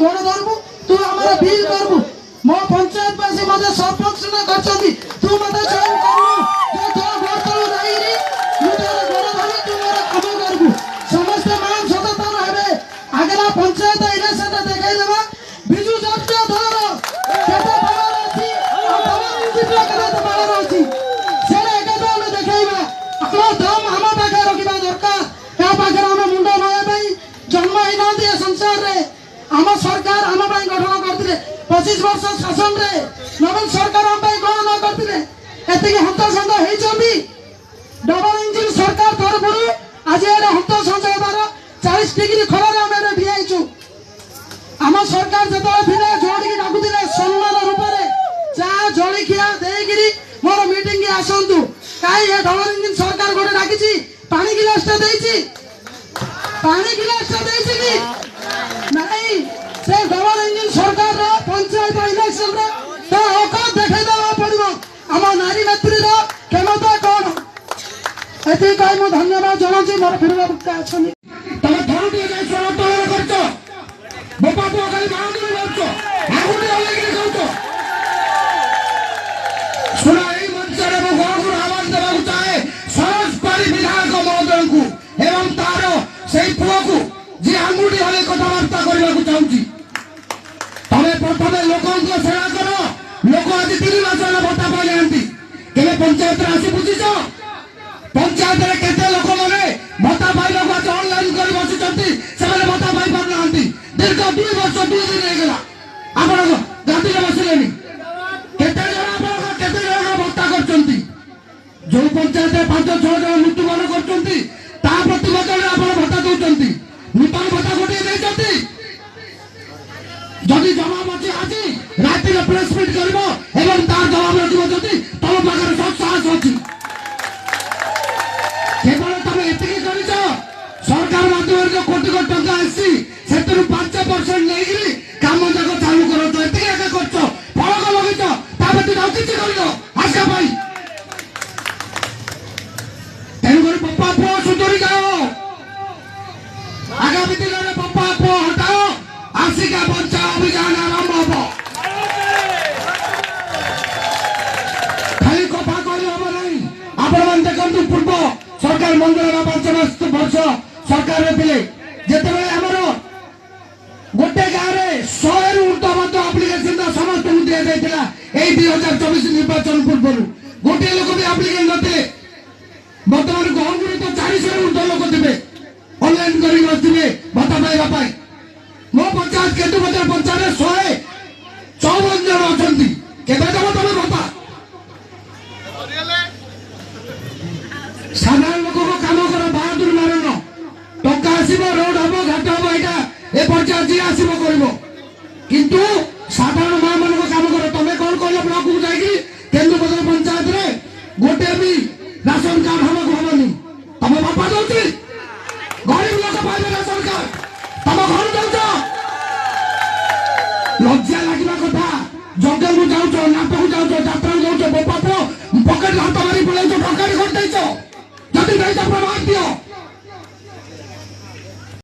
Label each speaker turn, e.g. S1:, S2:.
S1: गोड़ धरबू तू हमारा बिल करबू मो पंचायत वासी मते सरपंच न करछंती तू मते चयन करनु जे तो गोड़ तळु रहिरी तू तोर गोड़ धरि तू मोर काम करबू समस्त मान सततन हेबे आगला पंचायत इलेक्शन देखाई देबा बिजू जनता दल केते पावर अछि आ पावर जितला केते पावर अछि सेरे एकदा हम देखाइबा अपना दम हम पाखे रखिबा दरकार या पाखे हम मुंडा नया भाई जन्म हिना दिए संसार रे आम सरकार आम गठन करते 25 वर्ष शासन रे नवीन सरकार आम कौन न करते एति हंतसंत होती डबल इंजिन सरकार तरफ आज हंतसंत होबार 40 डिग्री खरार आम भिआईचु आम सरकार जो थे जोड़ी डाकुले सम्मान रूप से चा जलिखिया देकिरी मोर मीटिंग आसतु कहीं डबल इंजिन सरकार गोटे डाकी पानी गिलास पानी गिलास कि नहीं से डबल इंजिन सरकार रो पंचायत इलेक्शन रे तो औकात देखाई देबा पड़िबो हम नारी नेत्री रो क्षमता कोन एति कहि मो धन्यवाद जणाची मोर फिरवा बुक्का अछनी तमे धरती जाय सोना तोर करछो बापा तो खाली बांधु करछो आगुडी अलगि कहछो सुना एई मंचरे मो गोगुर आवाज देबा चाहे सरस पारी विधायक महोदय को एवं तारो सेई पुओ को जे आंगुडी हले कथाबार्ता करबा चाहूची तमे प्रथमे लोकों को सेवा करो लोक आज 3 मास होला भत्ता पाइले आंती केले पंचायत रे आसी बुझिছো पंचायत रे केते लोक माने भत्ता पाइलो आज ऑनलाइन करि बसि चंती सेमाने भत्ता पाइ पार नांती दीर्घ 2 वर्ष 2 दिन हे गेला आपण गाती रे बसिलेनी केते जण भत्ता करचंती जो पंचायत रे 5-6 जण मृत्युबरण करचंती ता प्रति बदले आपण भत्ता दउचंती नूतन भत्ता गोटे देचंती जदि जवाब अच्छी आज रात प्रेस मीट कर एवं तार जवाब रखिबो जदि तम पाखरे सब साहस अछि केवल तमे एतिकी करिछ सरकार माध्यम जो कोटी कोटी टका आसी सेतरु 5% लेगिरी काम जाको चालू करो तो एतिकी एका करछ फलक लगिछ ताबे तू किछि करियो आशा भाई तेनु कर पप्पा पो सुधरी जाओ आगामी दिन में पप्पा पो हटाओ आसिका बचाओ अभियान आरंभ हो खाली कथा कहि हम नहीं आपण मन देखंतु पूर्व सरकार मंदिर 5 वर्ष सरकार रे दिले जेते बेले हमरो गोटे गाँव रे 100 रु ऊर्ध्व मत एप्लिकेशन दा समस्त दिया जायतिला एई 2024 निर्वाचन पूर्व गोटे लोक भी एप्लिकेशन नथिले वर्तमान गहंगुरी तो 400 रु ऊर्ध्व लोक दिबे ऑनलाइन करी बसथिबे भत्ता पाइबा पाई मो पंचायत केतु बजार पंचायत 154 जन अछंती केबे देबो तमे भत्ता साधारण लोक को काम कर बहादुर मारन टका आसीबो रोड हबो घाट हबो एटा ए पंचायत जी आसीबो करबो किंतु साधारण मां मन को काम कर तमे कोन कहले ब्लॉक को जाई केंद्र बजार पंचायत रे गोटे भी राशन कार्ड हबो हबनी तमे बापा दउती गरीब लोक पाइबे राशन कार्ड तमे घर दउछ लज्जा लागिबा कथा जंगल को जाउछ नाटक को जाउछ यात्रा जाउछ बापा पॉकेट हाथ मारी पळैछ टका कर दैछ जति नहीं तो प्रभाव दियो